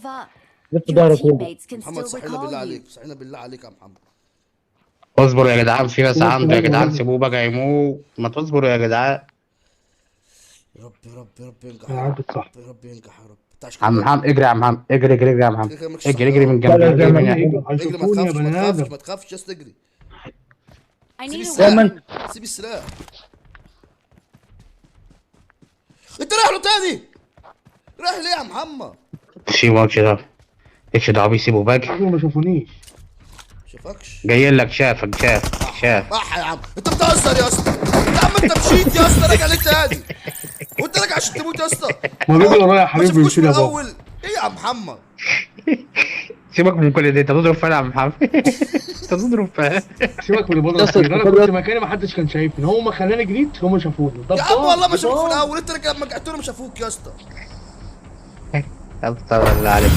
up. لف Your ظهرك ورجع. teammates can محمد still صحينا بالله recall you. عليك، صحينا بالله عليك يا محمد. اصبروا يا جدعان، في ناس هو عنده يا الكلام جدعان، مهم. سيبوه بقى يموت، ما تصبروا يا جدعان. يا رب يا رب يا رب ينجح انا يا رب. عدت صح. يا رب ينجح يا رب. انت عشان عم كده محمد اجري يا عم محمد، اجري اجري اجري يا محمد، كده مالكش صح اجري اجري يا من لا جنبي، لا اجري زي ما من اجري اجري، ما هيشوفوني يا تخافش ما بني ادم. تخافش ما تخافش، جاست اجري. I سيب need a السلاح، weapon. سيب السلاح. انت رايح له تاني؟ رايح ليه يا محمد؟ سيبوا كده، ايش ده بيسيبوا باقي. عمرهم ما شافونيش. شافكش؟ جاي لك، شافك شاف. صح يا عم، انت بتهزر يا اسطى. يا عم انت مشيت يا اسطى، راجع ليه تاني؟ وانت راجع عشان تموت يا اسطى؟ ما بيجي ورايا يا ما حبيبي شافكوش بيمشي من لي يا بابا. الاول؟ ايه يا محمد؟ سيبك من كل ده، انت بتضرب فين يا عم محمد؟ انت بتضرب فين؟ سيبك من اللي بره الخير، انا كنت مكاني ما حدش كان شايفني، هم خلاني جريت هم شافوني. يا عم والله ما شافوك في الاول، انت راجع لما رجعت له ما شافوك يا اسطى. استغفر الله عليك.